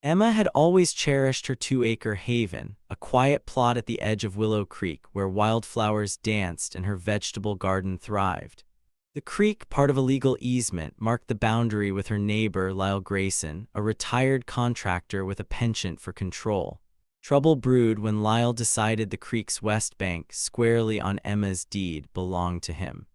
Emma had always cherished her 2-acre haven, a quiet plot at the edge of Willow Creek where wildflowers danced and her vegetable garden thrived. The creek, part of a legal easement, marked the boundary with her neighbor Lyle Grayson, a retired contractor with a penchant for control. Trouble brewed when Lyle decided the creek's west bank, squarely on Emma's deed, belonged to him.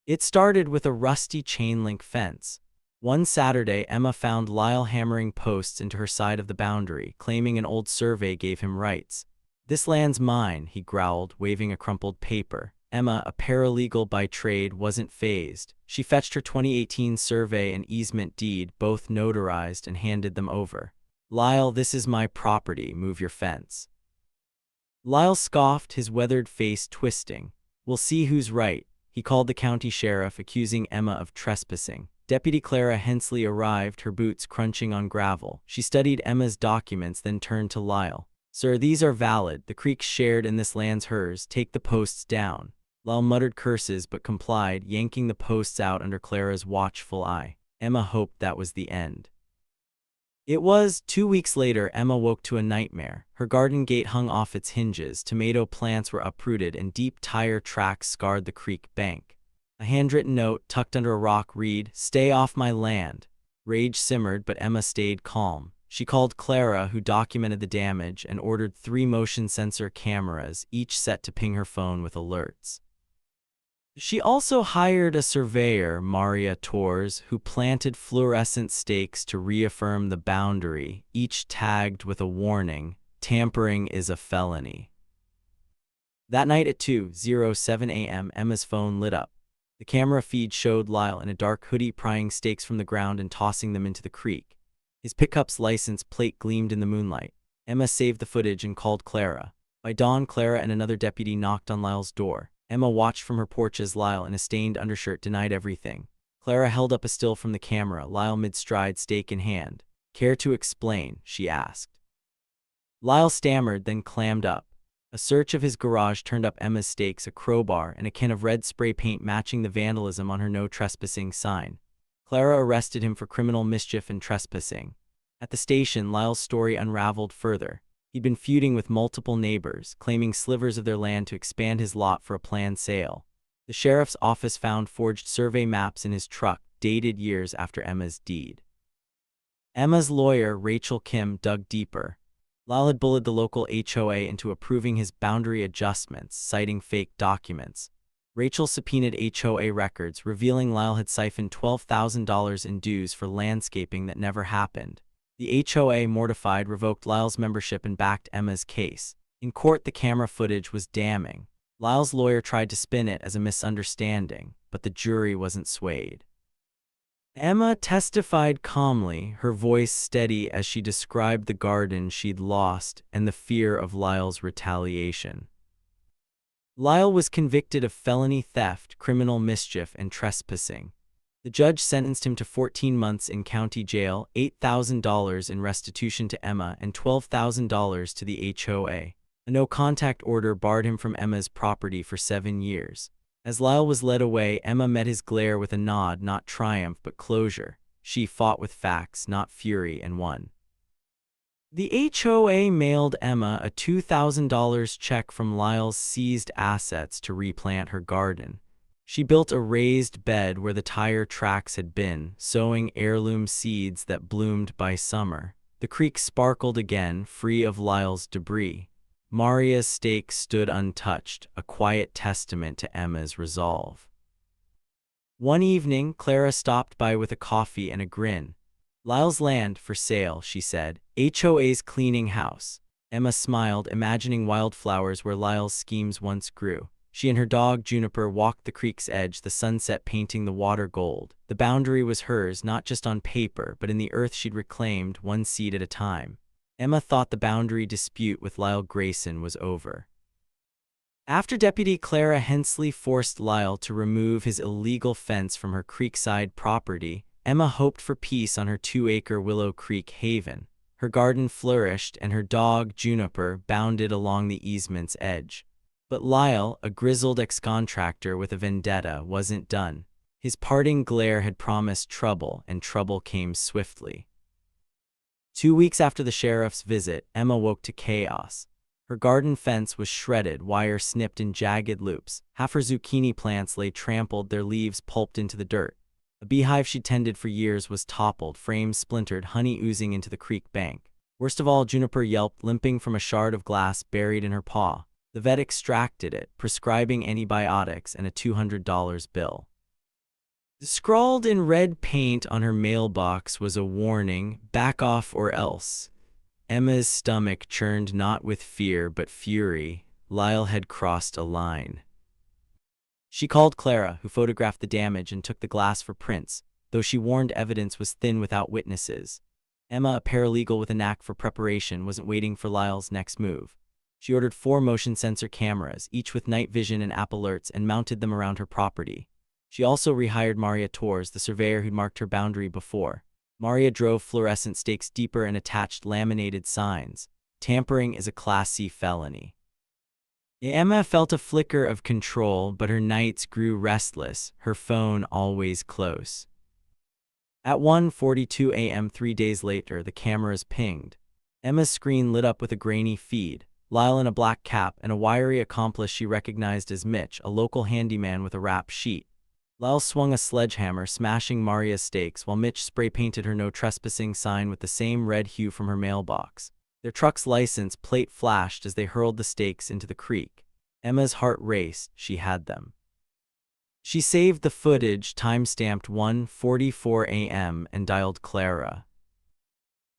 It started with a rusty chain-link fence. One Saturday, Emma found Lyle hammering posts into her side of the boundary, claiming an old survey gave him rights. "This land's mine," he growled, waving a crumpled paper. Emma, a paralegal by trade, wasn't fazed. She fetched her 2018 survey and easement deed, both notarized, and handed them over. "Lyle, this is my property. Move your fence." Lyle scoffed, his weathered face twisting. "We'll see who's right." He called the county sheriff, accusing Emma of trespassing. Deputy Clara Hensley arrived, her boots crunching on gravel. She studied Emma's documents, then turned to Lyle. "Sir, these are valid. The creek's shared and this land's hers. Take the posts down." Lyle muttered curses but complied, yanking the posts out under Clara's watchful eye. Emma hoped that was the end. It was. 2 weeks later, Emma woke to a nightmare. Her garden gate hung off its hinges, tomato plants were uprooted, and deep tire tracks scarred the creek bank. A handwritten note tucked under a rock read, "Stay off my land." Rage simmered, but Emma stayed calm. She called Clara, who documented the damage, and ordered 3 motion sensor cameras, each set to ping her phone with alerts. She also hired a surveyor, Maria Torres, who planted fluorescent stakes to reaffirm the boundary, each tagged with a warning, "Tampering is a felony." That night at 2:07 a.m., Emma's phone lit up. The camera feed showed Lyle in a dark hoodie prying stakes from the ground and tossing them into the creek. His pickup's license plate gleamed in the moonlight. Emma saved the footage and called Clara. By dawn, Clara and another deputy knocked on Lyle's door. Emma watched from her porch as Lyle, in a stained undershirt, denied everything. Clara held up a still from the camera, Lyle mid-stride, stake in hand. "Care to explain?" she asked. Lyle stammered, then clammed up. A search of his garage turned up Emma's stakes, a crowbar, and a can of red spray paint matching the vandalism on her no trespassing sign. Clara arrested him for criminal mischief and trespassing. At the station, Lyle's story unraveled further. He'd been feuding with multiple neighbors, claiming slivers of their land to expand his lot for a planned sale. The sheriff's office found forged survey maps in his truck, dated years after Emma's deed. Emma's lawyer, Rachel Kim, dug deeper. Lyle had bullied the local HOA into approving his boundary adjustments, citing fake documents. Rachel subpoenaed HOA records, revealing Lyle had siphoned $12,000 in dues for landscaping that never happened. The HOA, mortified, revoked Lyle's membership and backed Emma's case. In court, the camera footage was damning. Lyle's lawyer tried to spin it as a misunderstanding, but the jury wasn't swayed. Emma testified calmly, her voice steady as she described the garden she'd lost and the fear of Lyle's retaliation. Lyle was convicted of felony theft, criminal mischief, and trespassing. The judge sentenced him to 14 months in county jail, $8,000 in restitution to Emma, and $12,000 to the HOA. A no-contact order barred him from Emma's property for 7 years. As Lyle was led away, Emma met his glare with a nod, not triumph but closure. She fought with facts, not fury, and won. The HOA mailed Emma a $2,000 check from Lyle's seized assets to replant her garden. She built a raised bed where the tire tracks had been, sowing heirloom seeds that bloomed by summer. The creek sparkled again, free of Lyle's debris. Maria's stake stood untouched, a quiet testament to Emma's resolve. One evening, Clara stopped by with a coffee and a grin. "Lyle's land for sale," she said. "HOA's cleaning house." Emma smiled, imagining wildflowers where Lyle's schemes once grew. She and her dog Juniper walked the creek's edge, the sunset painting the water gold. The boundary was hers, not just on paper, but in the earth she'd reclaimed, one seed at a time. Emma thought the boundary dispute with Lyle Grayson was over. After Deputy Clara Hensley forced Lyle to remove his illegal fence from her creekside property, Emma hoped for peace on her 2-acre Willow Creek haven. Her garden flourished, and her dog Juniper bounded along the easement's edge. But Lyle, a grizzled ex-contractor with a vendetta, wasn't done. His parting glare had promised trouble, and trouble came swiftly. 2 weeks after the sheriff's visit, Emma woke to chaos. Her garden fence was shredded, wire snipped in jagged loops. Half her zucchini plants lay trampled, their leaves pulped into the dirt. A beehive she tended for years was toppled, frames splintered, honey oozing into the creek bank. Worst of all, Juniper yelped, limping from a shard of glass buried in her paw. The vet extracted it, prescribing antibiotics and a $200 bill. Scrawled in red paint on her mailbox was a warning, "Back off or else." Emma's stomach churned not with fear but fury. Lyle had crossed a line. She called Clara, who photographed the damage and took the glass for prints, though she warned evidence was thin without witnesses. Emma, a paralegal with a knack for preparation, wasn't waiting for Lyle's next move. She ordered 4 motion sensor cameras, each with night vision and app alerts, and mounted them around her property. She also rehired Maria Torres, the surveyor who'd marked her boundary before. Maria drove fluorescent stakes deeper and attached laminated signs. Tampering is a Class C felony. Emma felt a flicker of control, but her nights grew restless, her phone always close. At 1:42 a.m. 3 days later, the cameras pinged. Emma's screen lit up with a grainy feed. Lyle in a black cap and a wiry accomplice she recognized as Mitch, a local handyman with a rap sheet. Lyle swung a sledgehammer, smashing Maria's stakes, while Mitch spray-painted her no trespassing sign with the same red hue from her mailbox. Their truck's license plate flashed as they hurled the stakes into the creek. Emma's heart raced. She had them. She saved the footage, time-stamped 1:44 a.m., and dialed Clara.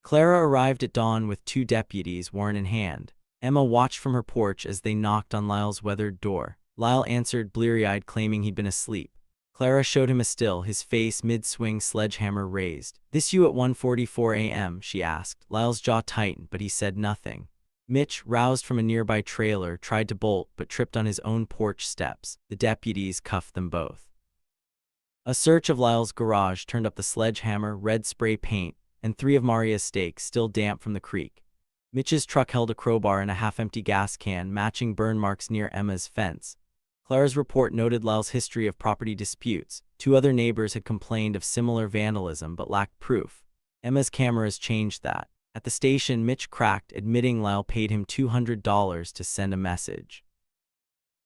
Clara arrived at dawn with 2 deputies, warrant in hand. Emma watched from her porch as they knocked on Lyle's weathered door. Lyle answered, bleary-eyed, claiming he'd been asleep. Clara showed him a still, his face mid-swing, sledgehammer raised. "This you at 1:44 a.m., she asked. Lyle's jaw tightened, but he said nothing. Mitch, roused from a nearby trailer, tried to bolt, but tripped on his own porch steps. The deputies cuffed them both. A search of Lyle's garage turned up the sledgehammer, red spray paint, and 3 of Maria's stakes, still damp from the creek. Mitch's truck held a crowbar and a half-empty gas can, matching burn marks near Emma's fence. Clara's report noted Lyle's history of property disputes. 2 other neighbors had complained of similar vandalism but lacked proof. Emma's cameras changed that. At the station, Mitch cracked, admitting Lyle paid him $200 to send a message.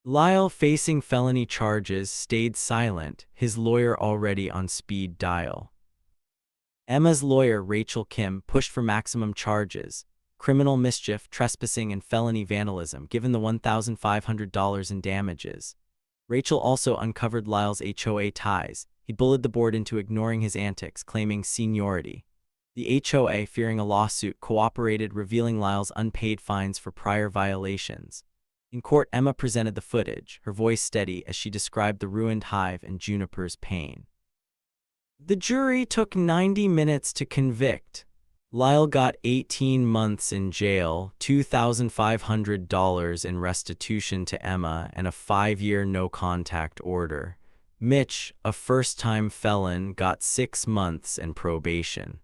Lyle, facing felony charges, stayed silent, his lawyer already on speed dial. Emma's lawyer, Rachel Kim, pushed for maximum charges: criminal mischief, trespassing, and felony vandalism, given the $1,500 in damages. Rachel also uncovered Lyle's HOA ties. He bullied the board into ignoring his antics, claiming seniority. The HOA, fearing a lawsuit, cooperated, revealing Lyle's unpaid fines for prior violations. In court, Emma presented the footage, her voice steady as she described the ruined hive and Juniper's pain. The jury took 90 minutes to convict. Lyle got 18 months in jail, $2,500 in restitution to Emma, and a 5-year no-contact order. Mitch, a first-time felon, got 6 months and probation.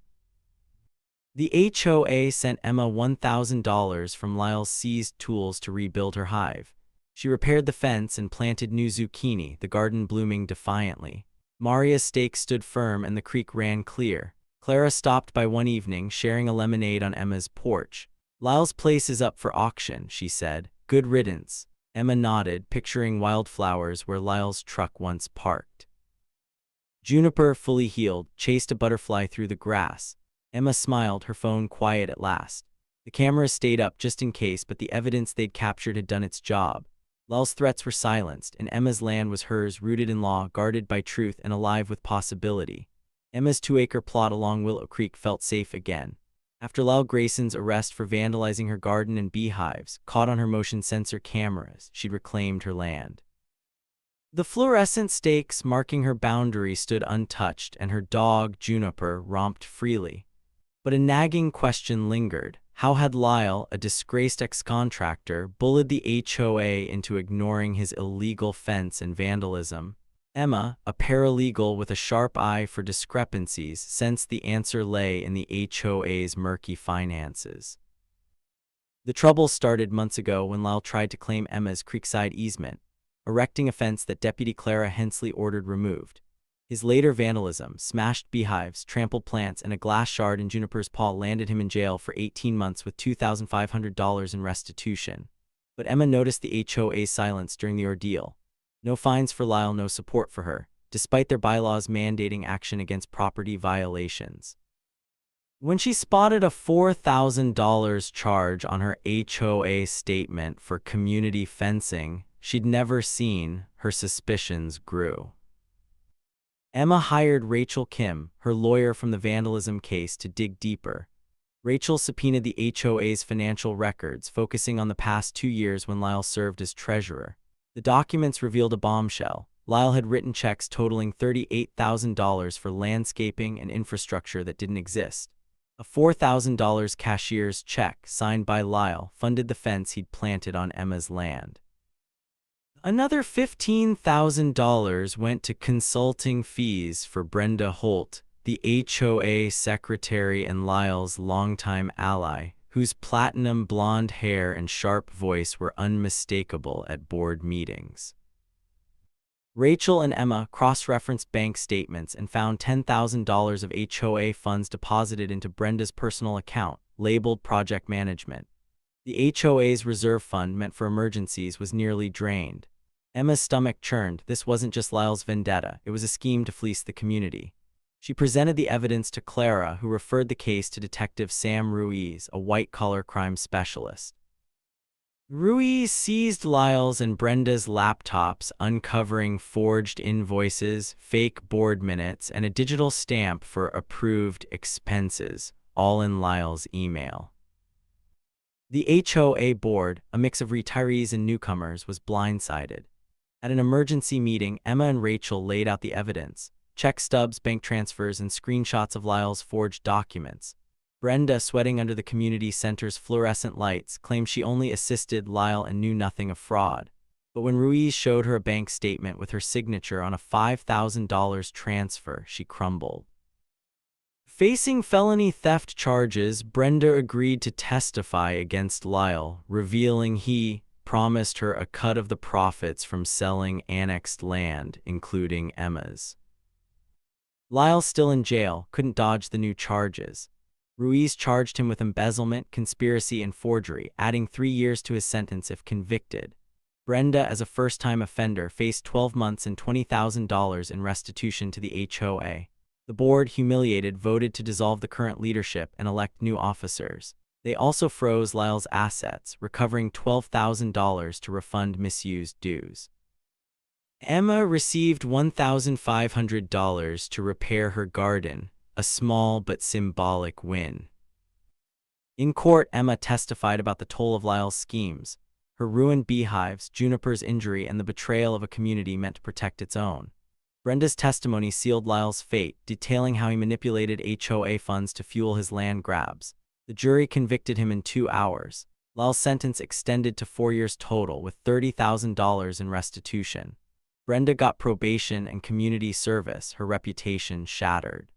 The HOA sent Emma $1,000 from Lyle's seized tools to rebuild her hive. She repaired the fence and planted new zucchini, the garden blooming defiantly. Maria's stakes stood firm and the creek ran clear. Clara stopped by one evening, sharing a lemonade on Emma's porch. "Lyle's place is up for auction," she said. "Good riddance." Emma nodded, picturing wildflowers where Lyle's truck once parked. Juniper, fully healed, chased a butterfly through the grass. Emma smiled, her phone quiet at last. The cameras stayed up just in case, but the evidence they'd captured had done its job. Lyle's threats were silenced, and Emma's land was hers, rooted in law, guarded by truth, and alive with possibility. Emma's 2-acre plot along Willow Creek felt safe again. After Lyle Grayson's arrest for vandalizing her garden and beehives, caught on her motion sensor cameras, she'd reclaimed her land. The fluorescent stakes marking her boundary stood untouched, and her dog, Juniper, romped freely. But a nagging question lingered. How had Lyle, a disgraced ex-contractor, bullied the HOA into ignoring his illegal fence and vandalism? Emma, a paralegal with a sharp eye for discrepancies, sensed the answer lay in the HOA's murky finances. The trouble started months ago when Lyle tried to claim Emma's creekside easement, erecting a fence that Deputy Clara Hensley ordered removed. His later vandalism, smashed beehives, trampled plants, and a glass shard in Juniper's paw landed him in jail for 18 months with $2,500 in restitution. But Emma noticed the HOA's silence during the ordeal. No fines for Lyle, no support for her, despite their bylaws mandating action against property violations. When she spotted a $4,000 charge on her HOA statement for community fencing she'd never seen, her suspicions grew. Emma hired Rachel Kim, her lawyer from the vandalism case, to dig deeper. Rachel subpoenaed the HOA's financial records, focusing on the past 2 years when Lyle served as treasurer. The documents revealed a bombshell. Lyle had written checks totaling $38,000 for landscaping and infrastructure that didn't exist. A $4,000 cashier's check, signed by Lyle, funded the fence he'd planted on Emma's land. Another $15,000 went to consulting fees for Brenda Holt, the HOA secretary and Lyle's longtime ally, whose platinum blonde hair and sharp voice were unmistakable at board meetings. Rachel and Emma cross-referenced bank statements and found $10,000 of HOA funds deposited into Brenda's personal account, labeled Project Management. The HOA's reserve fund meant for emergencies was nearly drained. Emma's stomach churned. This wasn't just Lyle's vendetta, it was a scheme to fleece the community. She presented the evidence to Clara, who referred the case to Detective Sam Ruiz, a white-collar crime specialist. Ruiz seized Lyle's and Brenda's laptops, uncovering forged invoices, fake board minutes, and a digital stamp for approved expenses, all in Lyle's email. The HOA board, a mix of retirees and newcomers, was blindsided. At an emergency meeting, Emma and Rachel laid out the evidence: check stubs, bank transfers, and screenshots of Lyle's forged documents. Brenda, sweating under the community center's fluorescent lights, claimed she only assisted Lyle and knew nothing of fraud. But when Ruiz showed her a bank statement with her signature on a $5,000 transfer, she crumbled. Facing felony theft charges, Brenda agreed to testify against Lyle, revealing he promised her a cut of the profits from selling annexed land, including Emma's. Lyle, still in jail, couldn't dodge the new charges. Ruiz charged him with embezzlement, conspiracy, and forgery, adding 3 years to his sentence if convicted. Brenda, as a first-time offender, faced 12 months and $20,000 in restitution to the HOA. The board, humiliated, voted to dissolve the current leadership and elect new officers. They also froze Lyle's assets, recovering $12,000 to refund misused dues. Emma received $1,500 to repair her garden, a small but symbolic win. In court, Emma testified about the toll of Lyle's schemes: her ruined beehives, Juniper's injury, and the betrayal of a community meant to protect its own. Brenda's testimony sealed Lyle's fate, detailing how he manipulated HOA funds to fuel his land grabs. The jury convicted him in 2 hours. Lyle's sentence extended to 4 years total, with $30,000 in restitution. Brenda got probation and community service, her reputation shattered.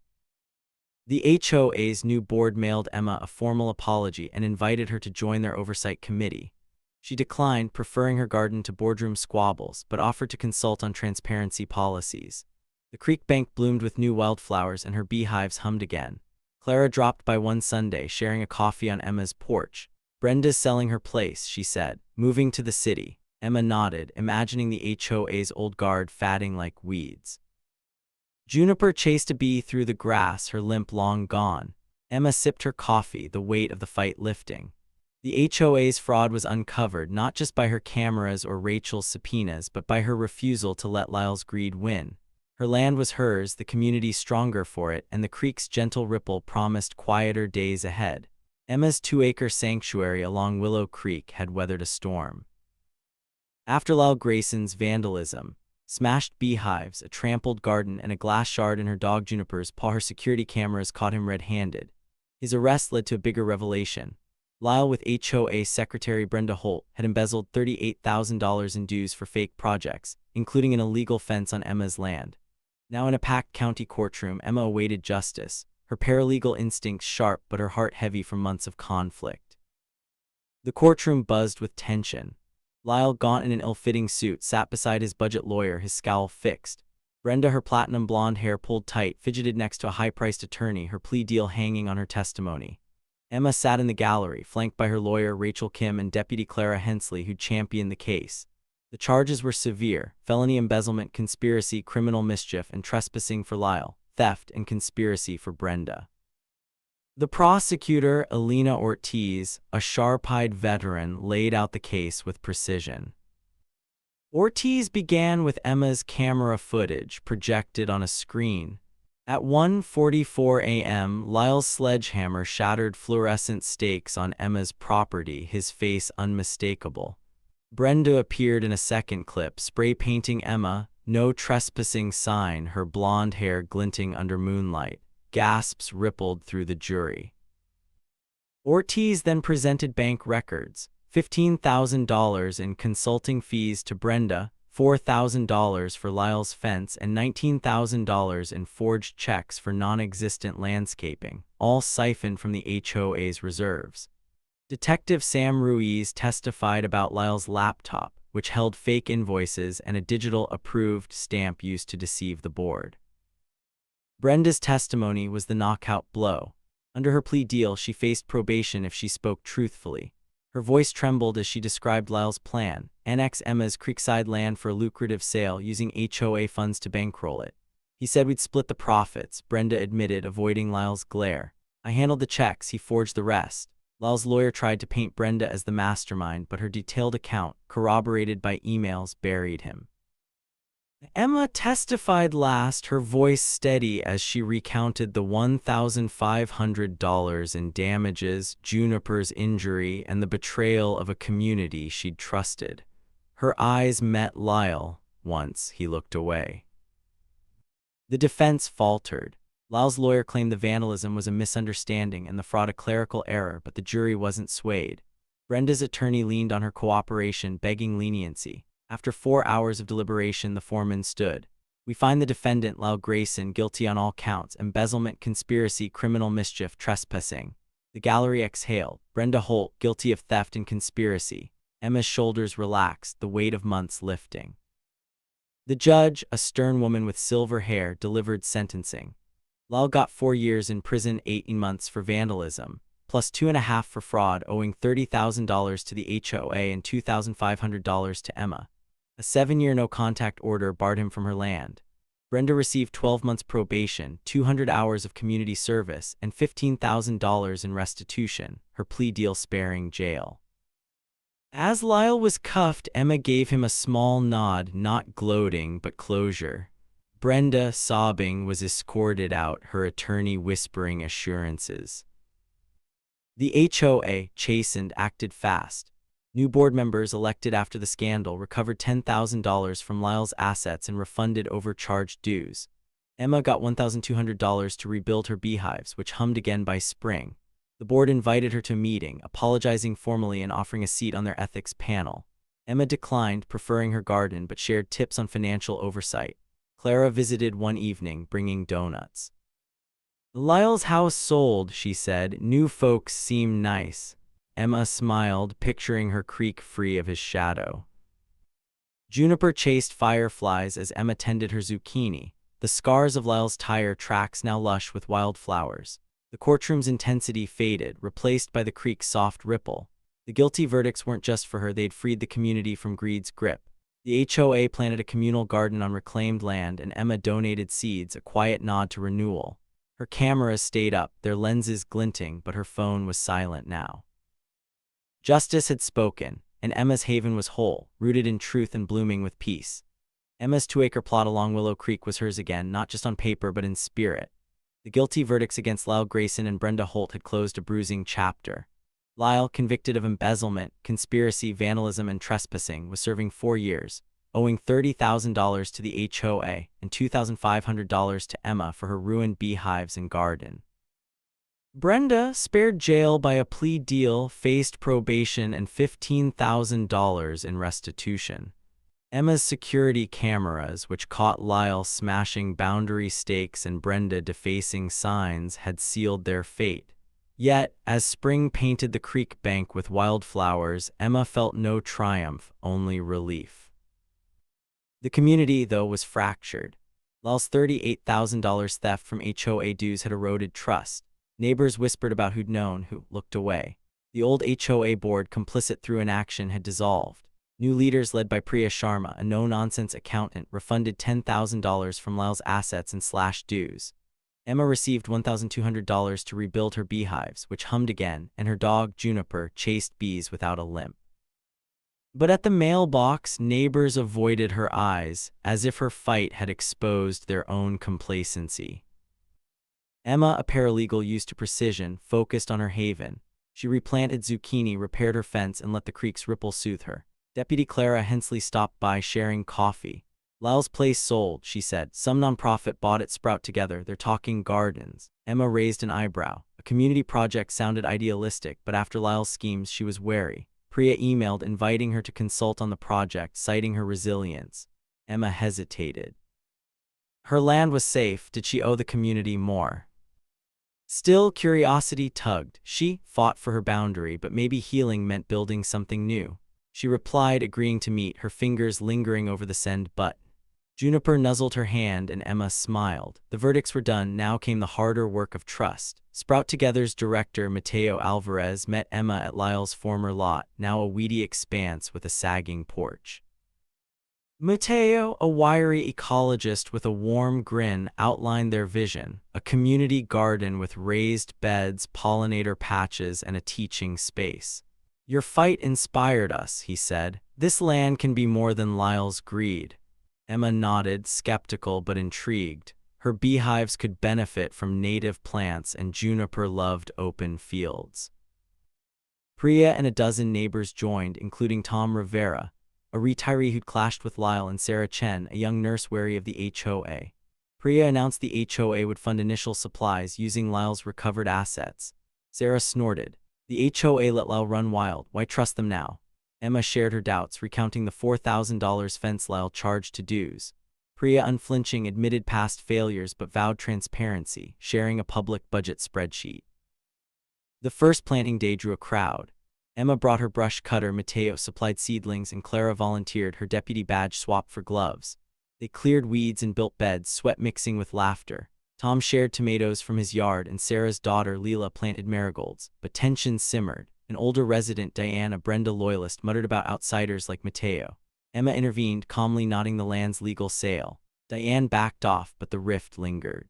The HOA's new board mailed Emma a formal apology and invited her to join their oversight committee. She declined, preferring her garden to boardroom squabbles, but offered to consult on transparency policies. The creek bank bloomed with new wildflowers and her beehives hummed again. Clara dropped by one Sunday, sharing a coffee on Emma's porch. "Brenda's selling her place," she said, "moving to the city." Emma nodded, imagining the HOA's old guard fatting like weeds. Juniper chased a bee through the grass, her limp long gone. Emma sipped her coffee, the weight of the fight lifting. The HOA's fraud was uncovered not just by her cameras or Rachel's subpoenas, but by her refusal to let Lyle's greed win. Her land was hers, the community stronger for it, and the creek's gentle ripple promised quieter days ahead. Emma's 2-acre sanctuary along Willow Creek had weathered a storm. After Lyle Grayson's vandalism, smashed beehives, a trampled garden, and a glass shard in her dog Juniper's paw, her security cameras caught him red-handed. His arrest led to a bigger revelation. Lyle, with HOA Secretary Brenda Holt, had embezzled $38,000 in dues for fake projects, including an illegal fence on Emma's land. Now in a packed county courtroom, Emma awaited justice, her paralegal instincts sharp but her heart heavy from months of conflict. The courtroom buzzed with tension. Lyle, gaunt in an ill-fitting suit, sat beside his budget lawyer, his scowl fixed. Brenda, her platinum blonde hair pulled tight, fidgeted next to a high-priced attorney, her plea deal hanging on her testimony. Emma sat in the gallery, flanked by her lawyer Rachel Kim and Deputy Clara Hensley, who'd championed the case. The charges were severe: felony embezzlement, conspiracy, criminal mischief, and trespassing for Lyle, theft, and conspiracy for Brenda. The prosecutor, Elena Ortiz, a sharp-eyed veteran, laid out the case with precision. Ortiz began with Emma's camera footage projected on a screen. At 1:44 a.m., Lyle's sledgehammer shattered fluorescent stakes on Emma's property, his face unmistakable. Brenda appeared in a second clip, spray-painting Emma, no trespassing sign, her blonde hair glinting under moonlight. Gasps rippled through the jury. Ortiz then presented bank records: $15,000 in consulting fees to Brenda, $4,000 for Lyle's fence, and $19,000 in forged checks for non-existent landscaping, all siphoned from the HOA's reserves. Detective Sam Ruiz testified about Lyle's laptop, which held fake invoices and a digital approved stamp used to deceive the board. Brenda's testimony was the knockout blow. Under her plea deal, she faced probation if she spoke truthfully. Her voice trembled as she described Lyle's plan: annex Emma's creekside land for a lucrative sale using HOA funds to bankroll it. He said we'd split the profits, Brenda admitted, avoiding Lyle's glare. I handled the checks, he forged the rest. Lyle's lawyer tried to paint Brenda as the mastermind, but her detailed account, corroborated by emails, buried him. Emma testified last, her voice steady as she recounted the $1,500 in damages, Juniper's injury, and the betrayal of a community she'd trusted. Her eyes met Lyle. Once he looked away. The defense faltered. Lyle's lawyer claimed the vandalism was a misunderstanding and the fraud a clerical error, but the jury wasn't swayed. Brenda's attorney leaned on her cooperation, begging leniency. After 4 hours of deliberation, the foreman stood. We find the defendant, Lyle Grayson, guilty on all counts: embezzlement, conspiracy, criminal mischief, trespassing. The gallery exhaled. Brenda Holt, guilty of theft and conspiracy. Emma's shoulders relaxed, the weight of months lifting. The judge, a stern woman with silver hair, delivered sentencing. Lyle got 4 years in prison, 18 months for vandalism, plus 2.5 for fraud, owing $30,000 to the HOA and $2,500 to Emma. A 7-year no-contact order barred him from her land. Brenda received 12 months probation, 200 hours of community service, and $15,000 in restitution, her plea deal sparing jail. As Lyle was cuffed, Emma gave him a small nod, not gloating but closure. Brenda, sobbing, was escorted out, her attorney whispering assurances. The HOA, chastened, acted fast. New board members elected after the scandal recovered $10,000 from Lyle's assets and refunded overcharged dues. Emma got $1,200 to rebuild her beehives, which hummed again by spring. The board invited her to a meeting, apologizing formally and offering a seat on their ethics panel. Emma declined, preferring her garden, but shared tips on financial oversight. Clara visited one evening, bringing donuts. Lyle's house sold, she said. New folks seem nice. Emma smiled, picturing her creek free of his shadow. Juniper chased fireflies as Emma tended her zucchini, the scars of Lyle's tire tracks now lush with wildflowers. The courtroom's intensity faded, replaced by the creek's soft ripple. The guilty verdicts weren't just for her, they'd freed the community from greed's grip. The HOA planted a communal garden on reclaimed land, and Emma donated seeds, a quiet nod to renewal. Her cameras stayed up, their lenses glinting, but her phone was silent now. Justice had spoken, and Emma's haven was whole, rooted in truth and blooming with peace. Emma's 2-acre plot along Willow Creek was hers again, not just on paper but in spirit. The guilty verdicts against Lyle Grayson and Brenda Holt had closed a bruising chapter. Lyle, convicted of embezzlement, conspiracy, vandalism, and trespassing, was serving 4 years, owing $30,000 to the HOA and $2,500 to Emma for her ruined beehives and garden. Brenda, spared jail by a plea deal, faced probation and $15,000 in restitution. Emma's security cameras, which caught Lyle smashing boundary stakes and Brenda defacing signs, had sealed their fate. Yet, as spring painted the creek bank with wildflowers, Emma felt no triumph, only relief. The community, though, was fractured. Lyle's $38,000 theft from HOA dues had eroded trust. Neighbors whispered about who'd known, who looked away. The old HOA board, complicit through inaction, had dissolved. New leaders led by Priya Sharma, a no-nonsense accountant, refunded $10,000 from Lyle's assets and slashed dues. Emma received $1,200 to rebuild her beehives, which hummed again, and her dog, Juniper, chased bees without a limp. But at the mailbox, neighbors avoided her eyes, as if her fight had exposed their own complacency. Emma, a paralegal used to precision, focused on her haven. She replanted zucchini, repaired her fence, and let the creek's ripple soothe her. Deputy Clara Hensley stopped by, sharing coffee. Lyle's place sold, she said. Some nonprofit bought it. Sprout together. They're talking gardens. Emma raised an eyebrow. A community project sounded idealistic, but after Lyle's schemes, she was wary. Priya emailed inviting her to consult on the project, citing her resilience. Emma hesitated. Her land was safe. Did she owe the community more? Still, curiosity tugged. She fought for her boundary, but maybe healing meant building something new. She replied, agreeing to meet, her fingers lingering over the send button. Juniper nuzzled her hand and Emma smiled. The verdicts were done. Now came the harder work of trust. Sprout Together's director, Mateo Alvarez, met Emma at Lyle's former lot, now a weedy expanse with a sagging porch. Mateo, a wiry ecologist with a warm grin, outlined their vision: a community garden with raised beds, pollinator patches, and a teaching space. Your fight inspired us, he said. This land can be more than Lyle's greed. Emma nodded, skeptical but intrigued. Her beehives could benefit from native plants, and Juniper loved open fields. Priya and a dozen neighbors joined, including Tom Rivera, a retiree who'd clashed with Lyle, and Sarah Chen, a young nurse wary of the HOA. Priya announced the HOA would fund initial supplies using Lyle's recovered assets. Sarah snorted. The HOA let Lyle run wild. Why trust them now? Emma shared her doubts, recounting the $4,000 fence Lyle charged to dues. Priya, unflinching, admitted past failures but vowed transparency, sharing a public budget spreadsheet. The first planting day drew a crowd. Emma brought her brush cutter, Mateo supplied seedlings, and Clara volunteered, her deputy badge swapped for gloves. They cleared weeds and built beds, sweat mixing with laughter. Tom shared tomatoes from his yard, and Sarah's daughter, Leela, planted marigolds. But tension simmered. An older resident, Diane, a Brenda loyalist, muttered about outsiders like Mateo. Emma intervened, calmly nodding the land's legal sale. Diane backed off, but the rift lingered.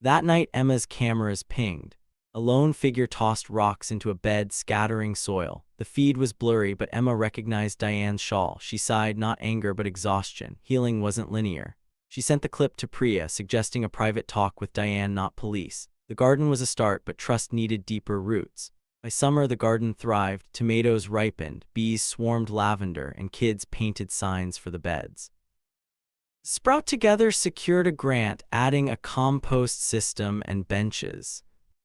That night, Emma's cameras pinged. A lone figure tossed rocks into a bed, scattering soil. The feed was blurry, but Emma recognized Diane's shawl. She sighed, not anger but exhaustion. Healing wasn't linear. She sent the clip to Priya, suggesting a private talk with Diane, not police. The garden was a start, but trust needed deeper roots. By summer, the garden thrived, tomatoes ripened, bees swarmed lavender, and kids painted signs for the beds. Sprout Together secured a grant, adding a compost system and benches.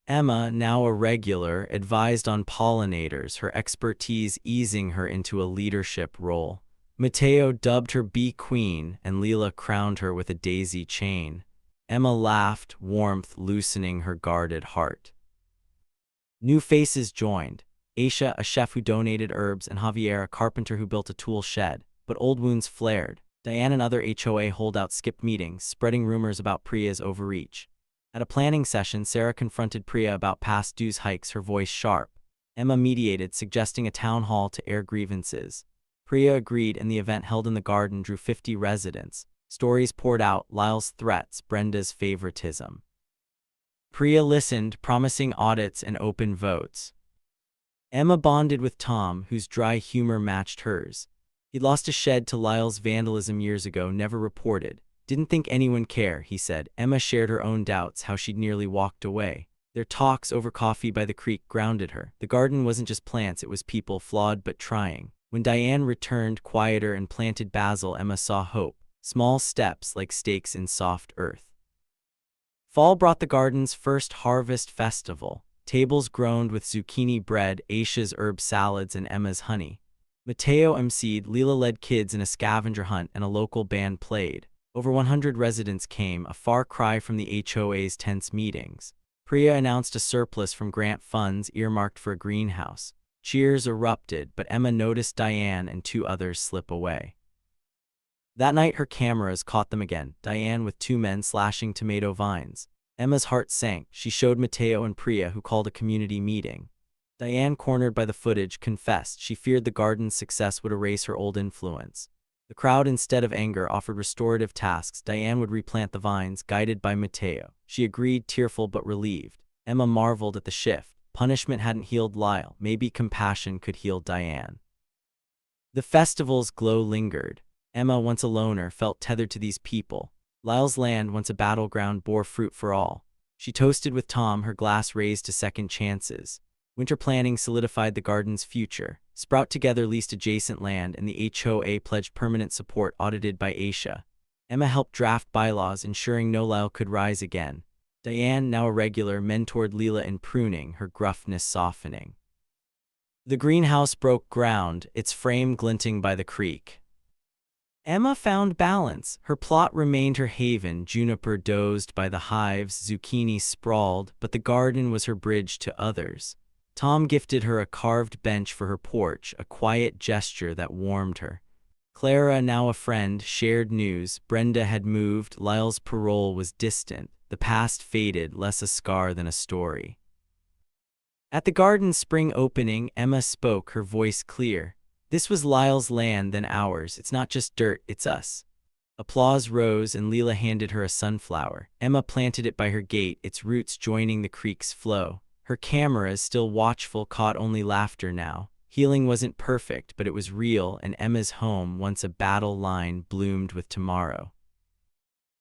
Emma, now a regular, advised on pollinators, her expertise easing her into a leadership role. Mateo dubbed her Bee Queen, and Leela crowned her with a daisy chain. Emma laughed, warmth loosening her guarded heart. New faces joined. Aisha, a chef who donated herbs, and Javier, a carpenter who built a tool shed. But old wounds flared. Diane and other HOA holdouts skipped meetings, spreading rumors about Priya's overreach. At a planning session, Sarah confronted Priya about past dues hikes, her voice sharp. Emma mediated, suggesting a town hall to air grievances. Priya agreed, and the event, held in the garden, drew 50 residents. Stories poured out: Lyle's threats, Brenda's favoritism. Priya listened, promising audits and open votes. Emma bonded with Tom, whose dry humor matched hers. He'd lost a shed to Lyle's vandalism years ago, never reported. Didn't think anyone care, he said. Emma shared her own doubts, how she'd nearly walked away. Their talks over coffee by the creek grounded her. The garden wasn't just plants, it was people, flawed but trying. When Diane returned, quieter, and planted basil, Emma saw hope. Small steps, like stakes in soft earth. Fall brought the garden's first harvest festival. Tables groaned with zucchini bread, Aisha's herb salads, and Emma's honey. Mateo emceed, Leela led kids in a scavenger hunt, and a local band played. Over 100 residents came, a far cry from the HOA's tense meetings. Priya announced a surplus from grant funds earmarked for a greenhouse. Cheers erupted, but Emma noticed Diane and two others slip away. That night her cameras caught them again, Diane with two men slashing tomato vines. Emma's heart sank. She showed Matteo and Priya, who called a community meeting. Diane, cornered by the footage, confessed she feared the garden's success would erase her old influence. The crowd, instead of anger, offered restorative tasks. Diane would replant the vines, guided by Matteo. She agreed, tearful but relieved. Emma marveled at the shift. Punishment hadn't healed Lyle. Maybe compassion could heal Diane. The festival's glow lingered. Emma, once a loner, felt tethered to these people. Lyle's land, once a battleground, bore fruit for all. She toasted with Tom, her glass raised to second chances. Winter planning solidified the garden's future. Sprout Together leased adjacent land, and the HOA pledged permanent support, audited by Aisha. Emma helped draft bylaws, ensuring no Lyle could rise again. Diane, now a regular, mentored Leela in pruning, her gruffness softening. The greenhouse broke ground, its frame glinting by the creek. Emma found balance. Her plot remained her haven. Juniper dozed by the hives, zucchini sprawled, but the garden was her bridge to others. Tom gifted her a carved bench for her porch, a quiet gesture that warmed her. Clara, now a friend, shared news. Brenda had moved. Lyle's parole was distant. The past faded, less a scar than a story. At the garden's spring opening, Emma spoke, her voice clear. This was Lyle's land, then ours. It's not just dirt, it's us. Applause rose, and Leela handed her a sunflower. Emma planted it by her gate, its roots joining the creek's flow. Her cameras, still watchful, caught only laughter now. Healing wasn't perfect, but it was real, and Emma's home, once a battle line, bloomed with tomorrow.